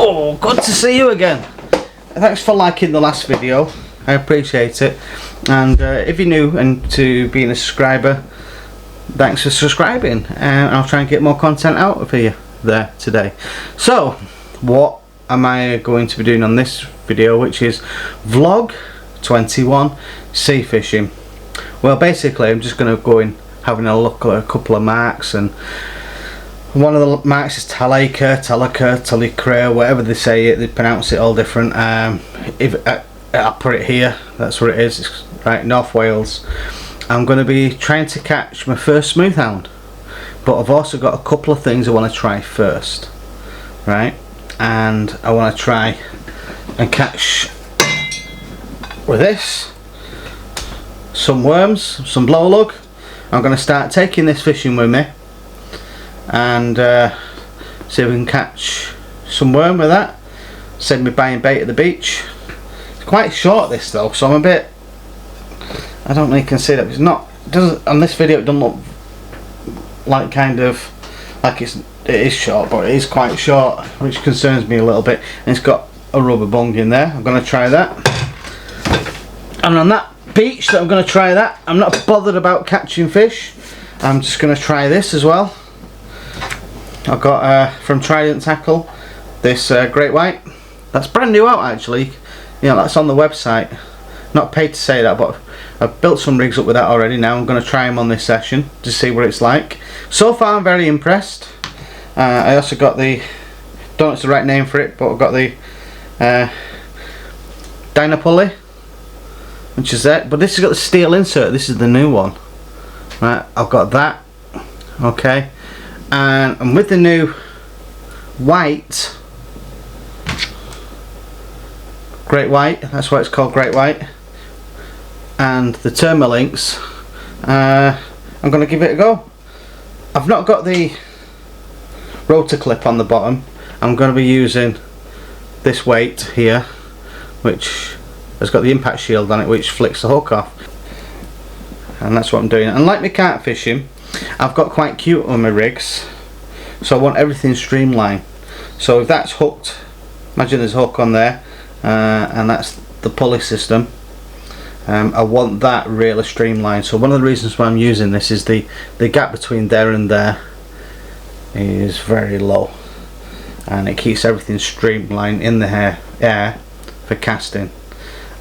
Oh, good to see you again. Thanks for liking the last video. I appreciate it. And if you're new and to being a subscriber, thanks for subscribing. And I'll try and get more content out for you there today. So, what am I going to be doing on this video, which is vlog 21 sea fishing? Well, basically I'm just going to go in having a look at a couple of marks, and one of the marks is Talacre, Talacre, whatever they say it, they pronounce it all different. If I'll put it here, that's where it is. It's right, North Wales. I'm going to be trying to catch my first smoothhound, but I've also got a couple of things I want to try first, right? And I want to try and catch with this some worms, some blow lug. I'm going to start taking this fishing with me and see if we can catch some worm with that. Send me buying bait at the beach. It's quite short this though, so I'm a bit, I don't really consider it. It's not, it doesn't, on this video it doesn't look like kind of like it is short, but it is quite short, which concerns me a little bit. And it's got a rubber bung in there. I'm going to try that. And on that beach that I'm going to try that, I'm not bothered about catching fish. I'm just going to try this as well. I've got from Trident Tackle this great white. That's brand new out actually. You know, that's on the website. Not paid to say that, but I've built some rigs up with that already. Now I'm going to try them on this session to see what it's like. So far I'm very impressed. I also got the, don't know if it's the right name for it, but I've got the Dyna pulley, which is that. But this has got the steel insert. This is the new one. Right, I've got that. Okay. And I'm with the new white, great white, that's why it's called great white, and the Thermalinks. I'm going to give it a go. I've not got the rotor clip on the bottom. I'm going to be using this weight here, which has got the impact shield on it, which flicks the hook off, and that's what I'm doing. And like my carp fishing, I've got quite cute on my rigs, so I want everything streamlined. So if that's hooked, imagine there's a hook on there, and that's the pulley system. I want that really streamlined. So one of the reasons why I'm using this is the gap between there and there is very low, and it keeps everything streamlined in the air for casting.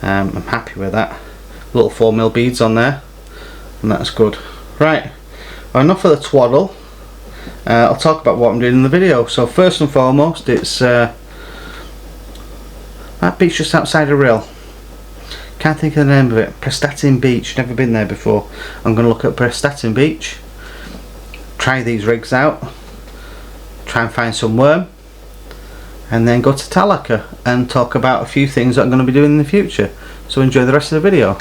I'm happy with that. Little 4mm beads on there, and that's good. Right. Well, enough of the twaddle. I'll talk about what I'm doing in the video. So first and foremost, it's that beach just outside of Wirral. Can't think of the name of it. Prestatyn Beach. Never been there before. I'm going to look at Prestatyn Beach, try these rigs out, try and find some worm, and then go to Talacre and talk about a few things that I'm going to be doing in the future. So enjoy the rest of the video.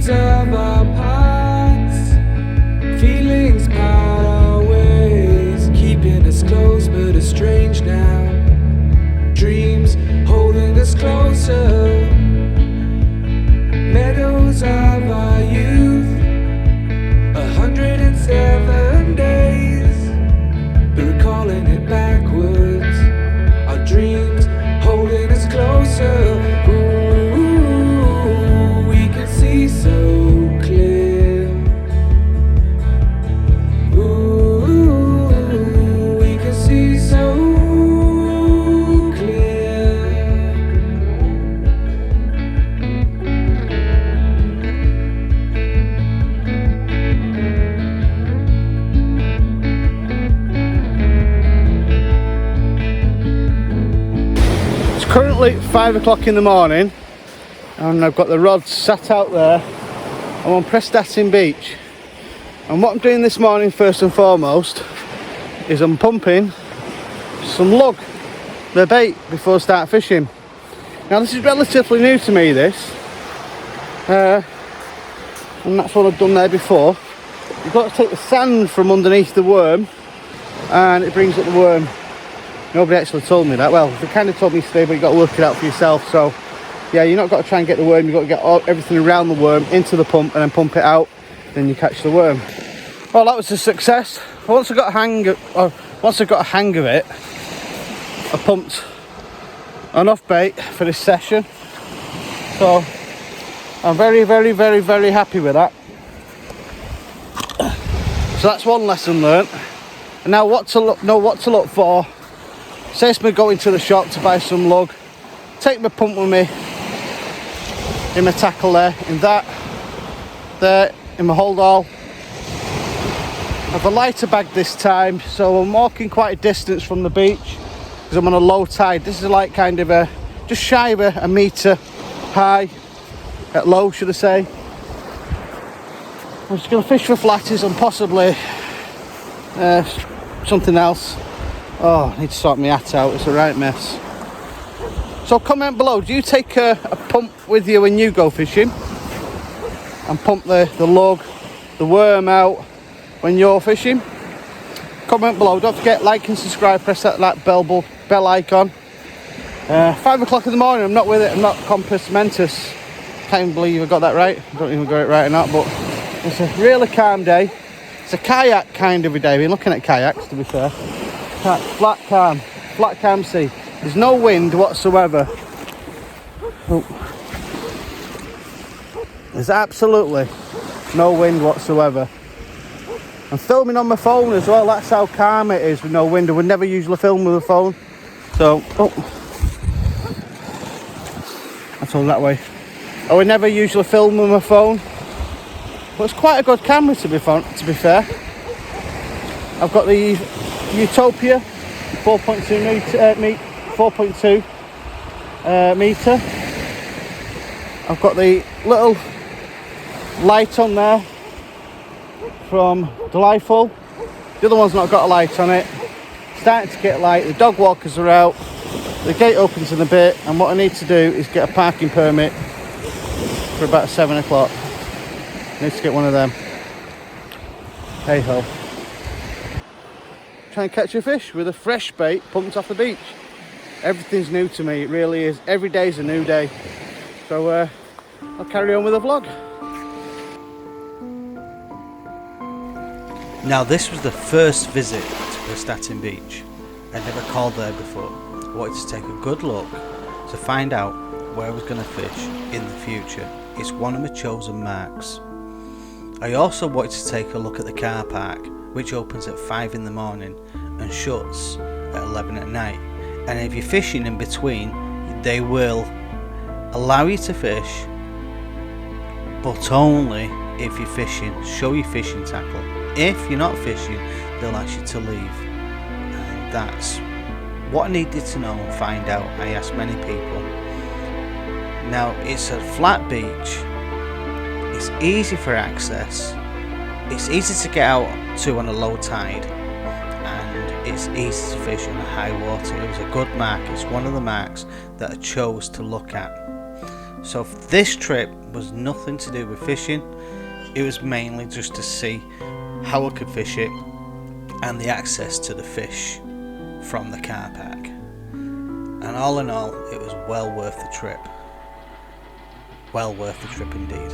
Of our paths, feelings part our ways, keeping us close but estranged now. Dreams holding us closer, meadows of our youth, 107 days, but recalling it backwards. Our dreams holding us closer. So clear. Ooh, we can see so clear. It's currently 5 o'clock in the morning, and I've got the rods sat out there. I'm on Prestatyn Beach, and what I'm doing this morning first and foremost is I'm pumping some lug, the bait, before I start fishing. Now this is relatively new to me, this, and that's what I've done there before. You've got to take the sand from underneath the worm and it brings up the worm. Nobody actually told me that. Well, they kind of told me today, but you've got to work it out for yourself. So yeah, you're not got to try and get the worm, you've got to get everything around the worm into the pump and then pump it out, then you catch the worm. Well, that was a success. Once I got a hang of it, I pumped enough bait for this session. So I'm very happy with that. So that's one lesson learnt. And now what to look for. Say it's me going to the shop to buy some lug. Take my pump with me in my tackle there, in my hold all. I have a lighter bag this time, so I'm walking quite a distance from the beach because I'm on a low tide. This is like kind of a just shy of a metre high, at low should I say. I'm just going to fish for flatties and possibly something else. Oh, I need to sort my hat out, it's a right mess. So comment below, do you take a pump with you when you go fishing? And pump the lug, the worm out when you're fishing? Comment below, don't forget like and subscribe, press that bell icon. 5 o'clock in the morning, I'm not with it, I'm not compass mentis. Can't even believe I got that right, I don't even got it right or not, but it's a really calm day. It's a kayak kind of a day, I've been looking at kayaks to be fair. Flat calm sea. There's no wind whatsoever. Oh. There's absolutely no wind whatsoever. I'm filming on my phone as well, that's how calm it is with no wind. I would never usually film with a phone. So, I told that way. I would never usually film with my phone. But it's quite a good camera to be fair. I've got the Utopia 4.2 meter. I've got the little light on there from Delightful. The other one's not got a light on it. Starting to get light. The dog walkers are out. The gate opens in a bit, and what I need to do is get a parking permit for about 7 o'clock. I need to get one of them. Hey ho. Try and catch a fish with a fresh bait pumped off the beach. Everything's new to me, it really is. Every day's a new day. So I'll carry on with the vlog. Now this was the first visit to Prestatyn beach. I'd never called there before. I wanted to take a good look to find out where I was going to fish in the future. It's one of my chosen marks. I also wanted to take a look at the car park, which opens at 5 in the morning and shuts at 11 at night. And if you're fishing in between, they will allow you to fish, but only if you're fishing. Show your fishing tackle. If you're not fishing, they'll ask you to leave. And that's what I needed to know and find out. I asked many people. Now it's a flat beach. It's easy for access. It's easy to get out to on a low tide, and it's easy to fish on a high water. It was a good mark. It's one of the marks that I chose to look at. So this trip was nothing to do with fishing. It was mainly just to see how I could fish it and the access to the fish from the car park. And all in all, it was well worth the trip. Well worth the trip indeed.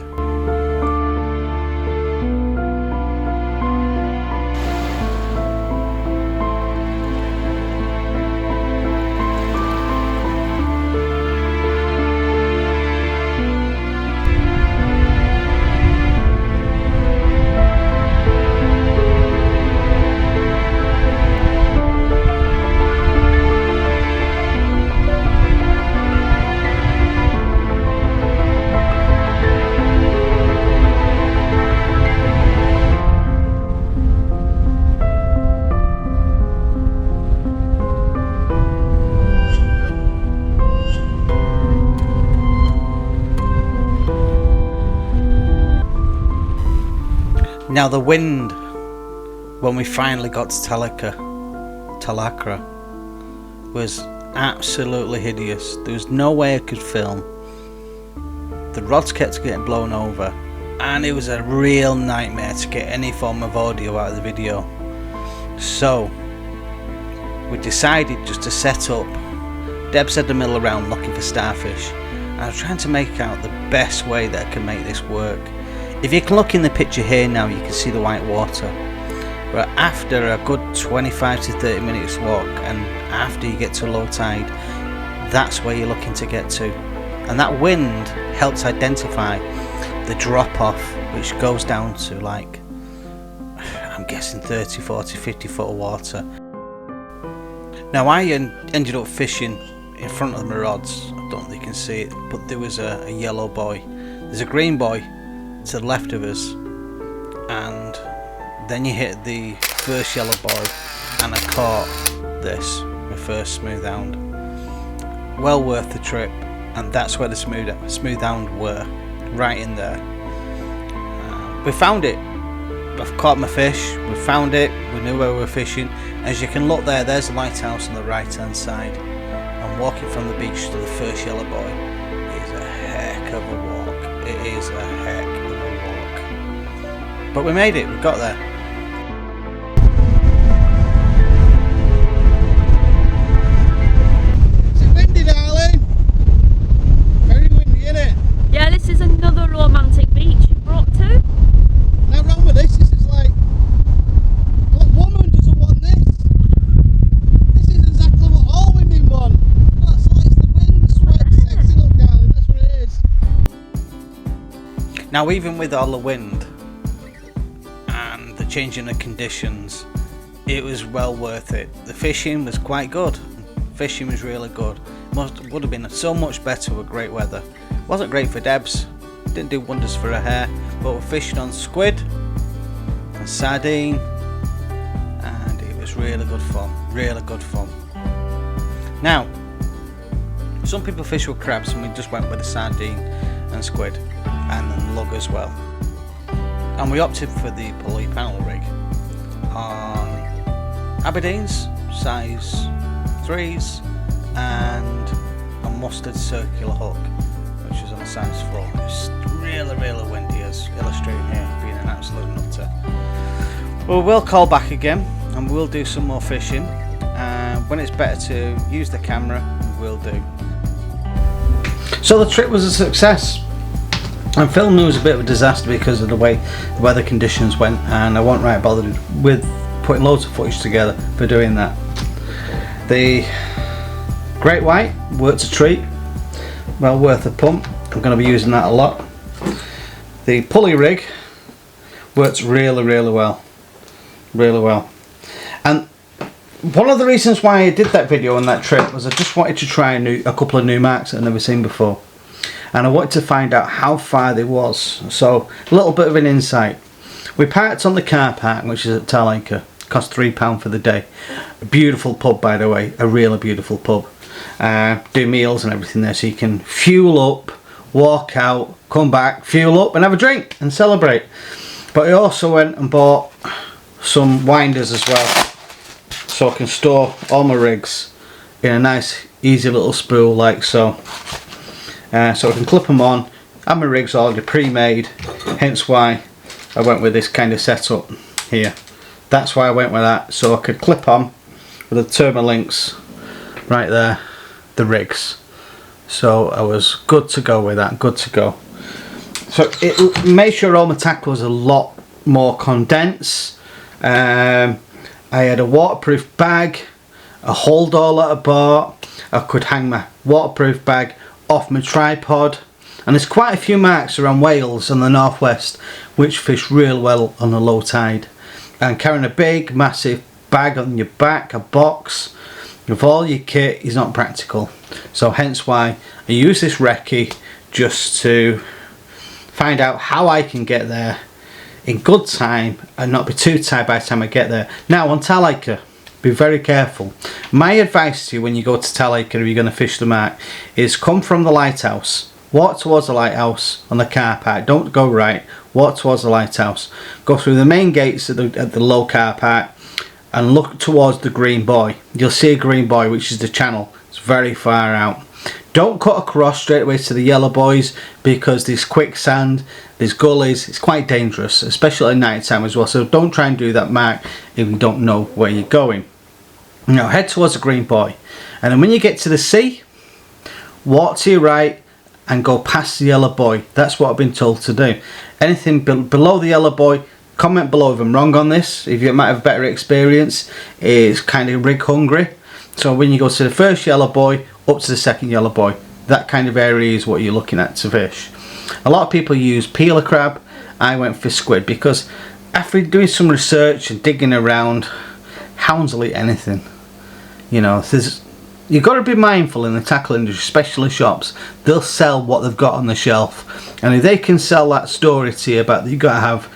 Now the wind, when we finally got to Talacre, was absolutely hideous. There was no way I could film. The rods kept getting blown over, and it was a real nightmare to get any form of audio out of the video. So we decided just to set up. Deb said to mill around looking for starfish, and I was trying to make out the best way that I can make this work. If you can look in the picture here now, you can see the white water. But after a good 25 to 30 minutes walk, and after you get to low tide, that's where you're looking to get to. And that wind helps identify the drop off, which goes down to, like, I'm guessing 30, 40, 50 foot of water. Now I ended up fishing in front of my rods. I don't think you can see it, but there was a yellow buoy. There's a green buoy to the left of us, and then you hit the first yellow buoy, and I caught this, my first smooth hound. Well worth the trip, and that's where the smooth hound were, right in there. We found it. I've caught my fish, we found it, we knew where we were fishing. As you can look there, there's the lighthouse on the right hand side. And walking from the beach to the first yellow buoy is a heck of a walk. It is a heck of a walk. But we made it, we got there. Is it windy, darling? Very windy, isn't it? Yeah, this is another romantic beach you brought to. Nothing wrong with this. This is like, what woman doesn't want this? This is exactly what all women want. That's like the wind, sweat, sexy look, darling. That's what it is. Now, even with all the wind and the changing of conditions, it was well worth it. The fishing was quite good. Fishing was really good. Would have been so much better with great weather. Wasn't great for Debs. Didn't do wonders for her hair, but we're fishing on squid and sardine, and it was really good fun. Really good fun. Now, some people fish with crabs, and we just went with the sardine and squid, and then lug as well. And we opted for the pulley panel rig on Aberdeen's size 3s and a mustard circular hook, which is on a size 4. It's really windy, as illustrated here, being an absolute nutter. Well, we'll call back again and we'll do some more fishing, and when it's better to use the camera, we'll do. So the trip was a success, and filming was a bit of a disaster because of the way the weather conditions went, and I wasn't right bothered with putting loads of footage together for doing that. The great white worked a treat, well worth a pump. I'm going to be using that a lot. The pulley rig works really well, and one of the reasons why I did that video on that trip was I just wanted to try a couple of new marks that I've never seen before, and I wanted to find out how far they was. So a little bit of an insight. We parked on the car park, which is at Talacre. Cost £3 for the day. A beautiful pub, by the way, a really beautiful pub. Do meals and everything there, so you can fuel up, walk out, come back, fuel up and have a drink and celebrate. But I also went and bought some winders as well, so I can store all my rigs in a nice easy little spool like so. So I can clip them on. Have my rigs already pre-made, hence why I went with this kind of setup here. That's why I went with that, so I could clip on with the Thermalinks right there, the rigs. So I was good to go with that, good to go. So it made sure all my tackle was a lot more condensed. I had a waterproof bag, a hold all that I bought. I could hang my waterproof bag off my tripod. And there's quite a few marks around Wales and the northwest which fish real well on a low tide. And carrying a big massive bag on your back, a box with all your kit, is not practical. So hence why I use this recce just to find out how I can get there in good time and not be too tired by the time I get there. Now on Talacre, be very careful. My advice to you when you go to Talacre, if you're going to fish the mark, is come from the lighthouse. Walk towards the lighthouse on the car park. Don't go right. Walk towards the lighthouse. Go through the main gates at the low car park and look towards the green buoy. You'll see a green buoy, which is the channel. It's very far out. Don't cut across straight away to the yellow buoys because there's quicksand, there's gullies. It's quite dangerous, especially at night time as well. So don't try and do that mark if you don't know where you're going. Now head towards the green buoy, and then when you get to the sea, walk to your right and go past the yellow buoy. That's what I've been told to do. Anything below the yellow buoy, Comment below if I'm wrong on this, if you might have a better experience. It's kind of rig hungry. So when you go to the first yellow buoy up to the second yellow buoy, that kind of area is what you're looking at to fish. A lot of people use peeler crab. I went for squid because after doing some research and digging around, hounds will eat anything. You know, you've got to be mindful in the tackle industry, especially shops. They'll sell what they've got on the shelf, and if they can sell that story to you about that you've got to have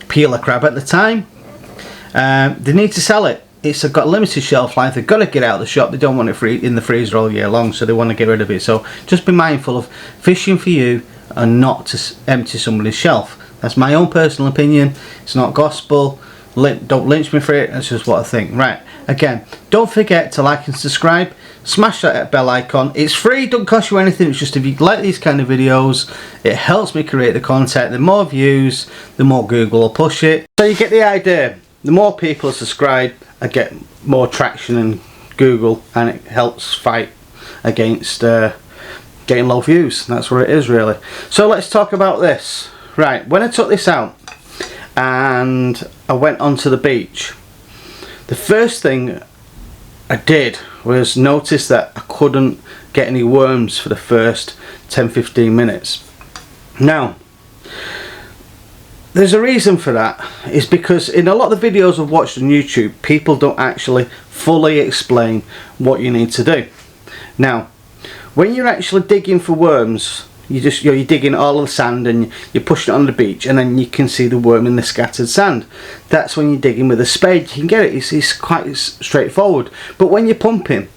peeler crab at the time, they need to sell it. It's got a limited shelf life. They've got to get out of the shop. They don't want it in the freezer all year long, so they want to get rid of it. So just be mindful of fishing for you and not to empty somebody's shelf. That's my own personal opinion. It's not gospel. Don't lynch me for it. That's just what I think. Right, again, don't forget to like and subscribe. Smash that bell icon. It's free, don't cost you anything. It's just if you like these kind of videos, it helps me create the content. The more views, the more Google will push it. So you get the idea. The more people subscribe, I get more traction in Google, and it helps fight against getting low views. That's what it is, really. So let's talk about this. Right, when I took this out and I went onto the beach, the first thing I did was notice that I couldn't get any worms for the first 10-15 minutes. Now, there's a reason for that. It's because in a lot of the videos I've watched on YouTube, people don't actually fully explain what you need to do. Now, when you're actually digging for worms, you're digging all of the sand and you're pushing it on the beach, and then you can see the worm in the scattered sand. That's when you're digging with a spade. You can get it. It's quite straightforward. But when you're pumping,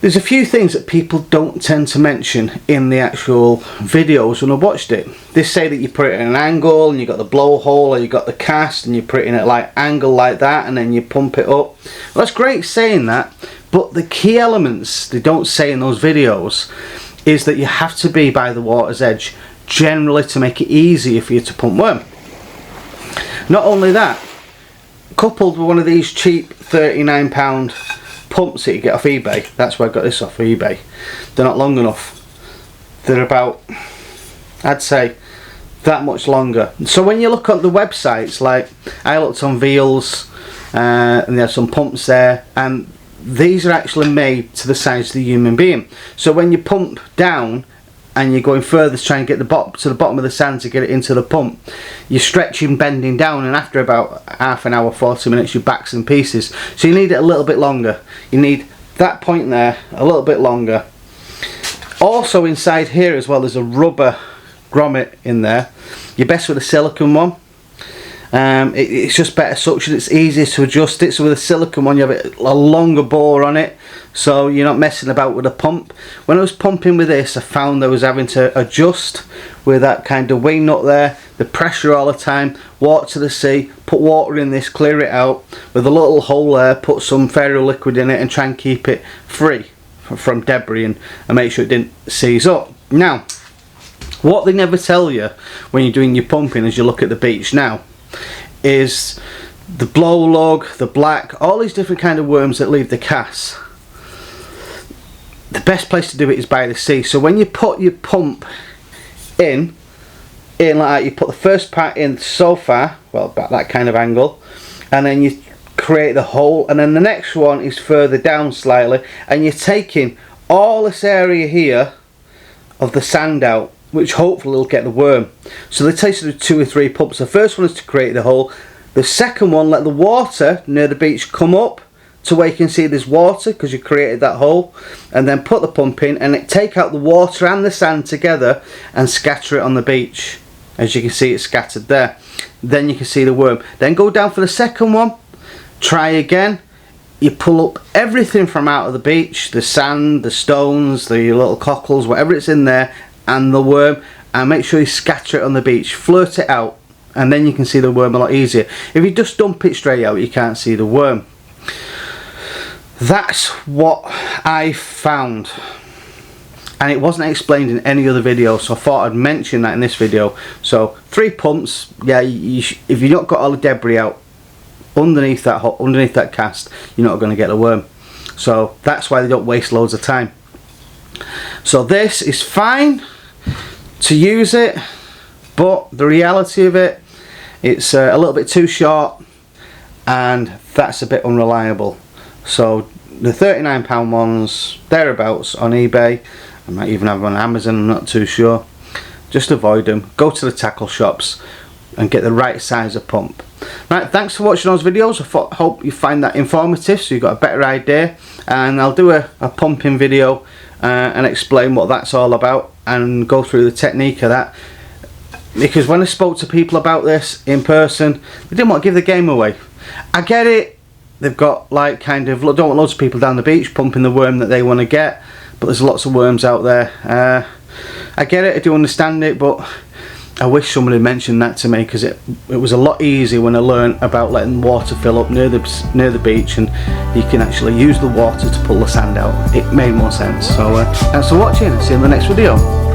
there's a few things that people don't tend to mention in the actual videos when I watched it. They say that you put it at an angle and you got the blowhole, or you got the cast and you put it in at like angle like that, and then you pump it up. Well, that's great saying that, but the key elements they don't say in those videos is that you have to be by the water's edge generally to make it easier for you to pump worm. Not only that, coupled with one of these cheap £39 pumps that you get off eBay. That's where I got this off of eBay. They're not long enough. They're about, I'd say, that much longer. So when you look at the websites, like I looked on Wirral's, and there's some pumps there, and these are actually made to the size of the human being. So when you pump down and you're going further to try and get to the bottom of the sand to get it into the pump, you're stretching, bending down, and after about half an hour, 40 minutes, your back's in pieces. So you need it a little bit longer. You need that point there a little bit longer. Also inside here as well, there's a rubber grommet in there. You're best with a silicone one. It's just better suction, it's easier to adjust it. So with a silicone one, you have a longer bore on it, so you're not messing about with a pump. When I was pumping with this, I found I was having to adjust with that kind of wing nut there, the pressure all the time, water to the sea, put water in this, clear it out with a little hole there, put some ferro liquid in it and try and keep it free from debris and make sure it didn't seize up. Now, what they never tell you when you're doing your pumping as you look at the beach now is the blow lug, the black, all these different kind of worms that leave the casts. The best place to do it is by the sea. So when you put your pump in like that, you put the first part in so far, well, about that kind of angle, and then you create the hole, and then the next one is further down slightly, and you're taking all this area here of the sand out, which hopefully will get the worm. So they tell you to do 2 or 3 pumps. The first one is to create the hole. The second one, let the water near the beach come up to where you can see there's water because you created that hole, and then put the pump in and take out the water and the sand together and scatter it on the beach. As you can see, it's scattered there. Then you can see the worm. Then go down for the second one, try again. You pull up everything from out of the beach, the sand, the stones, the little cockles, whatever it's in there, and the worm, and make sure you scatter it on the beach, flirt it out, and then you can see the worm a lot easier. If you just dump it straight out, you can't see the worm. That's what I found, and it wasn't explained in any other video, so I thought I'd mention that in this video. So 3 pumps, yeah, if you've not got all the debris out underneath that cast, you're not going to get a worm. So that's why they don't waste loads of time. So this is fine to use it, but the reality of it It's a little bit too short, and that's a bit unreliable. So the £39 ones, thereabouts, on eBay, I might even have them on Amazon, I'm not too sure. Just avoid them. Go to the tackle shops and get the right size of pump. Right, thanks for watching those videos. I hope you find that informative, so you've got a better idea. And I'll do a pumping video and explain what that's all about and go through the technique of that. Because when I spoke to people about this in person, they didn't want to give the game away. I get it. They've got like kind of, don't want loads of people down the beach pumping the worm that they want to get, but there's lots of worms out there. I get it, I do understand it, but I wish somebody had mentioned that to me, because it was a lot easier when I learned about letting water fill up near the beach, and you can actually use the water to pull the sand out. It made more sense. So thanks for watching. See you in the next video.